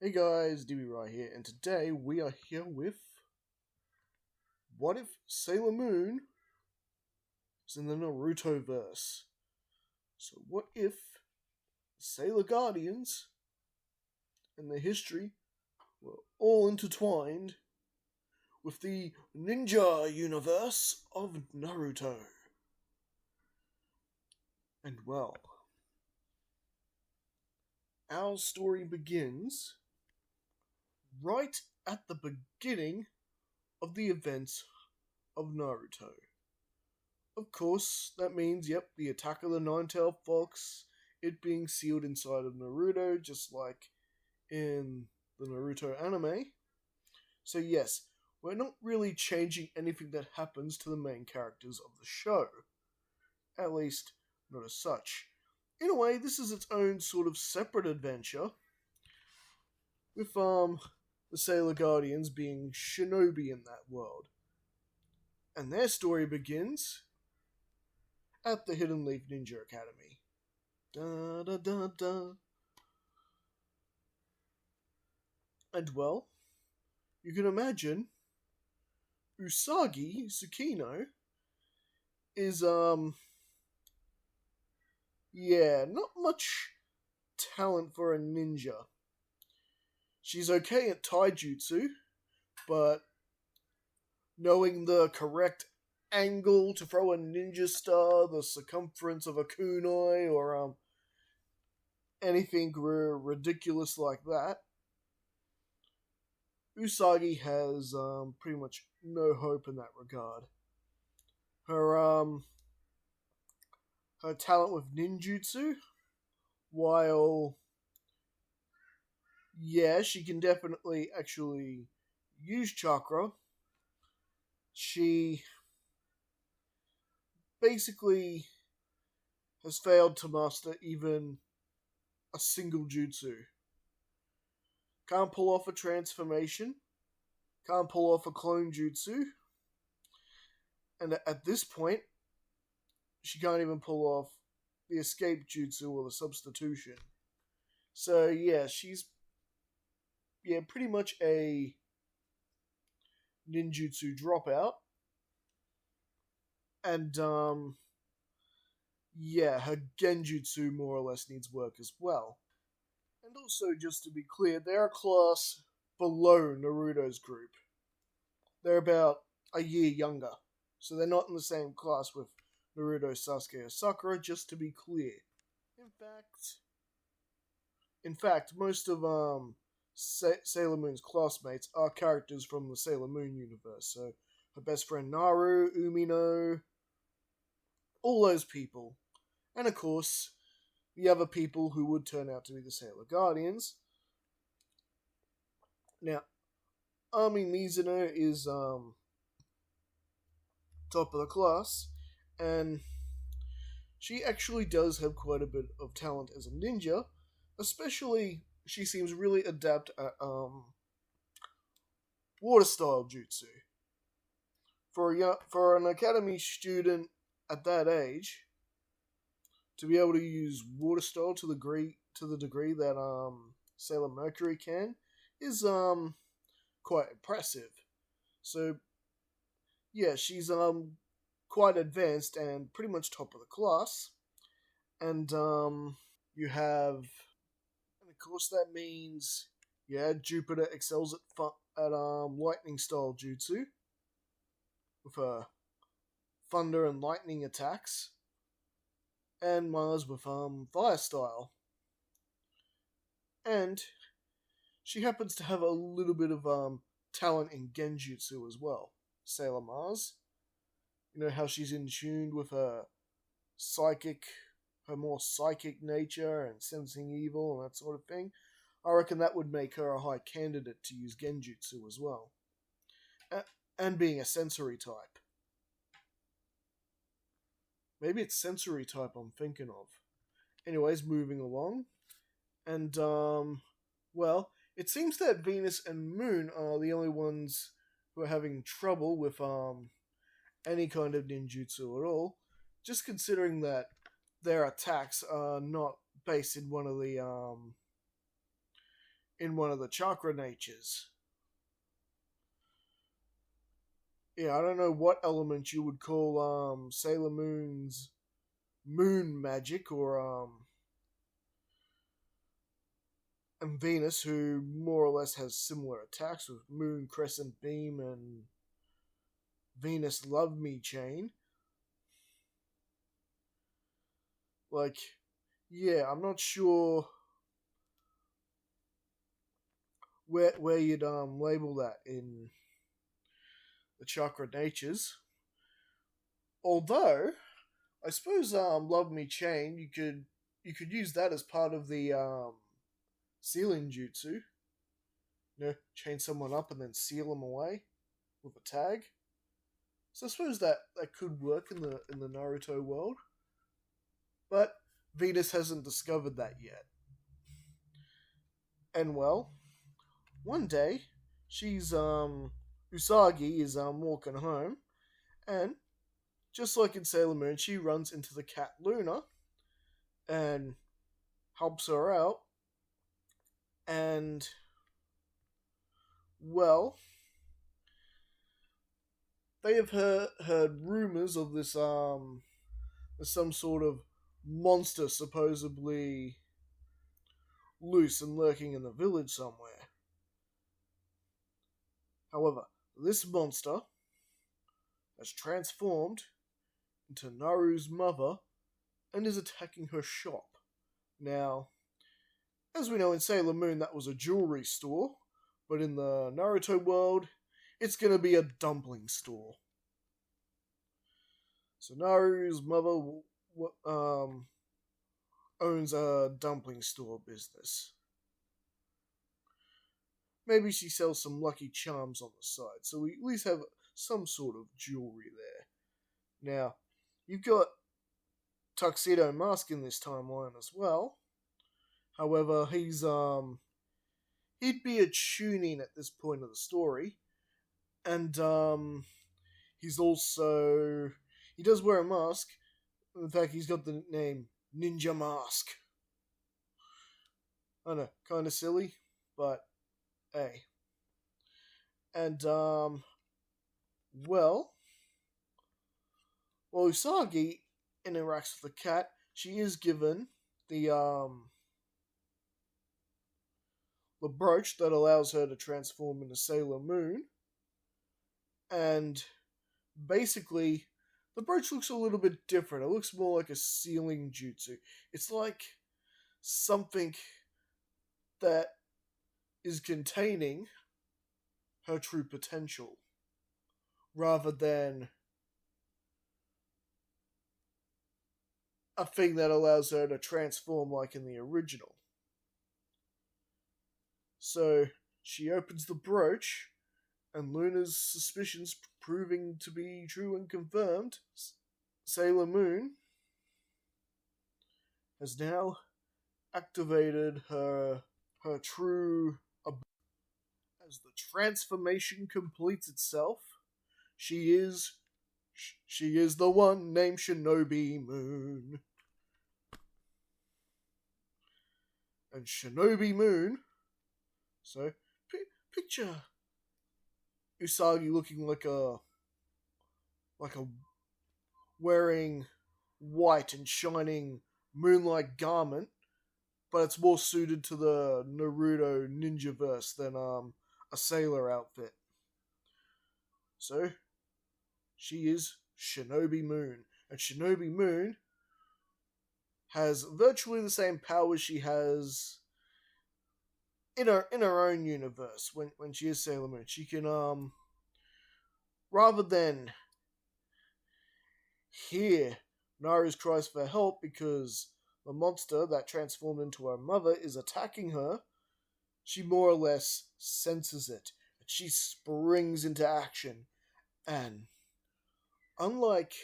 Hey guys, DB right here, and today we are here with what if Sailor Moon is in the Naruto verse? So what if Sailor Guardians and their history were all intertwined with the ninja universe of Naruto? And well, our story begins right at the beginning of the events of Naruto. Of course, that means, the attack of the Nine-Tailed Fox, it being sealed inside of Naruto, just like in the Naruto anime. So yes, we're not really changing anything that happens to the main characters of the show. At least, not as such. In a way, this is its own sort of separate adventure, with the Sailor Guardians being shinobi in that world. And their story begins at the Hidden Leaf Ninja Academy. Da da da da. And well, you can imagine Usagi Tsukino is not much talent for a ninja. She's okay at taijutsu, but knowing the correct angle to throw a ninja star, the circumference of a kunai, or anything ridiculous like that, Usagi has pretty much no hope in that regard. Her talent with ninjutsu, while she can definitely actually use chakra, she basically has failed to master even a single jutsu. Can't pull off a transformation, can't pull off a clone jutsu, and at this point, she can't even pull off the escape jutsu or the substitution. So yeah, she's pretty much a ninjutsu dropout. And her genjutsu more or less needs work as well. And also, just to be clear, they're a class below Naruto's group. They're about a year younger, so they're not in the same class with Naruto, Sasuke, or Sakura, just to be clear. In fact, most of Sailor Moon's classmates are characters from the Sailor Moon universe. So her best friend Naru, Umino, all those people. And of course, the other people who would turn out to be the Sailor Guardians. Now, Ami Mizuno is top of the class, and she actually does have quite a bit of talent as a ninja. Especially, she seems really adept at water style jutsu. For an academy student at that age, to be able to use water style to the degree that Sailor Mercury can is quite impressive. So yeah, she's quite advanced and pretty much top of the class. And you have, and of course that means Jupiter excels at lightning style jutsu with her thunder and lightning attacks, and Mars with fire style. And she happens to have a little bit of talent in genjutsu as well. Sailor Mars, you know how she's in tune with her more psychic nature and sensing evil and that sort of thing. I reckon that would make her a high candidate to use genjutsu as well. And being a sensory type. Maybe it's sensory type I'm thinking of. Anyways, moving along. And, it seems that Venus and Moon are the only ones who are having trouble with, any kind of ninjutsu at all. Just considering that their attacks are not based in one of the, in one of the chakra natures. Yeah, I don't know what element you would call Sailor Moon's moon magic, or and Venus, who more or less has similar attacks with Moon Crescent Beam and Venus Love Me Chain. Like, yeah, I'm not sure where you'd label that in the chakra natures. Although, I suppose Love Me Chain, you could use that as part of the sealing jutsu. You know, chain someone up and then seal them away with a tag. So I suppose that could work in the Naruto world. But Venus hasn't discovered that yet. And well, one day she's Usagi is walking home, and just like in Sailor Moon, she runs into the cat Luna and helps her out. And well, they have heard rumors of this some sort of monster supposedly loose and lurking in the village somewhere. However, this monster has transformed into Naru's mother and is attacking her shop. Now, as we know in Sailor Moon, that was a jewelry store, but in the Naruto world, it's gonna be a dumpling store. So Naru's mother owns a dumpling store business. Maybe she sells some Lucky Charms on the side, so we at least have some sort of jewelry there. Now, you've got Tuxedo Mask in this timeline as well. However, he'd be a tuning at this point of the story, and he does wear a mask. In fact, he's got the name Ninja Mask. I know, kind of silly, but hey. And well, while Usagi interacts with the cat, she is given the brooch that allows her to transform into Sailor Moon. And basically, the brooch looks a little bit different. It looks more like a sealing jutsu. It's like something that is containing her true potential, rather than a thing that allows her to transform like in the original. So she opens the brooch, and Luna's suspicions proving to be true and confirmed, Sailor Moon has now activated her true ability. As the transformation completes itself, she is the one named Shinobi Moon. And Shinobi Moon, so picture Usagi looking like a wearing white and shining moonlight garment, but it's more suited to the Naruto ninja verse than a sailor outfit. So she is Shinobi Moon, and Shinobi Moon has virtually the same powers she has in her own universe when she is Sailor Moon. She can rather than hear Naru's cries for help because the monster that transformed into her mother is attacking her, she more or less senses it. She springs into action, and unlike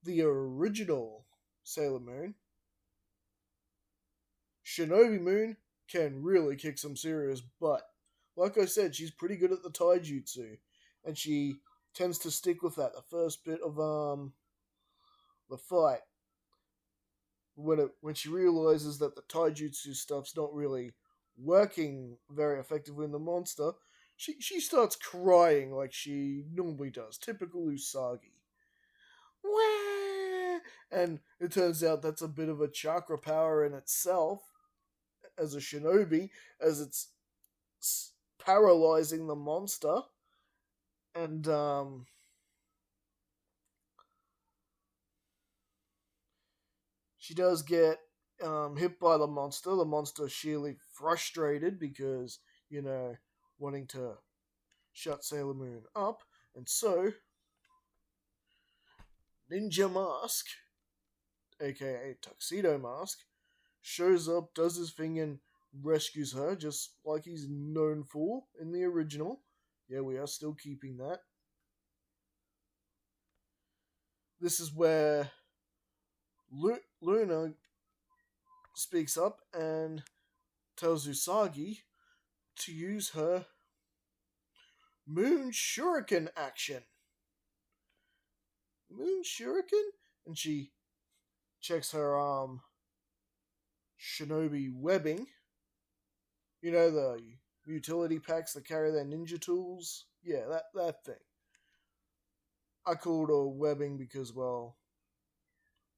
the original Sailor Moon, Shinobi Moon can really kick some serious butt. Like I said, she's pretty good at the taijutsu, and she tends to stick with that the first bit of the fight. When she realizes that the taijutsu stuff's not really working very effectively in the monster, she starts crying like she normally does. Typical Usagi. Wah! And it turns out that's a bit of a chakra power in itself as a shinobi, as it's paralyzing the monster. And she does get hit by the monster. The monster sheerly frustrated because, wanting to shut Sailor Moon up. And so, Ninja Mask, aka Tuxedo Mask, shows up, does his thing, and rescues her, just like he's known for in the original. Yeah, we are still keeping that. This is where Luna speaks up and tells Usagi to use her Moon Shuriken action. Moon Shuriken? And she checks her shinobi webbing. You know, the utility packs that carry their ninja tools? Yeah, that thing. I call it a webbing because, well,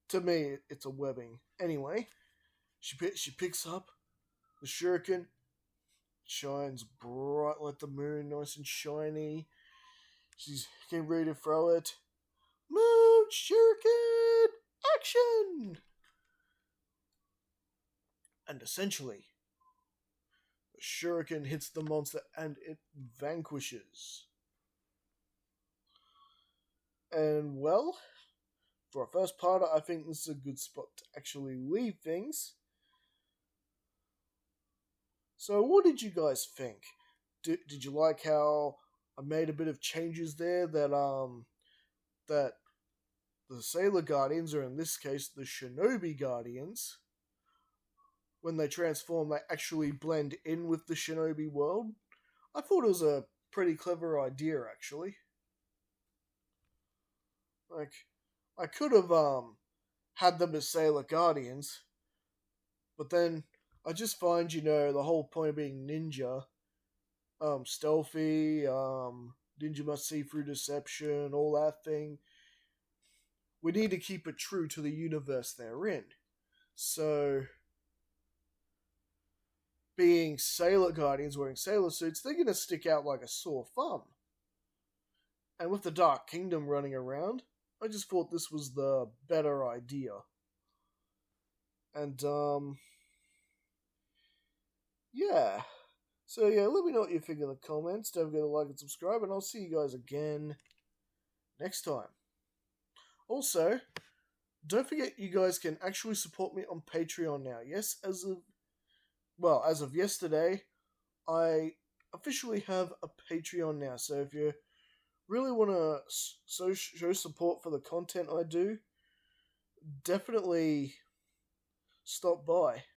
to me, it's a webbing. Anyway, she picks up the shuriken, shines bright like the moon, nice and shiny. She's getting ready to throw it. Moon shuriken action! And essentially, the shuriken hits the monster and it vanquishes. And well, for a first parter, I think this is a good spot to actually leave things. So, what did you guys think? Did you like how I made a bit of changes there? That the Sailor Guardians, or in this case, the Shinobi Guardians, when they transform, they actually blend in with the Shinobi world. I thought it was a pretty clever idea, actually. Like, I could have had them as Sailor Guardians, but then I just find, the whole point of being ninja, stealthy, ninja must see through deception, all that thing. We need to keep it true to the universe they're in. So, being Sailor Guardians wearing sailor suits, they're going to stick out like a sore thumb. And with the Dark Kingdom running around, I just thought this was the better idea. And, yeah. So, yeah, let me know what you think in the comments. Don't forget to like and subscribe, and I'll see you guys again next time. Also, don't forget you guys can actually support me on Patreon now. Yes, as of yesterday, I officially have a Patreon now. So if you really want to show support for the content I do, definitely stop by.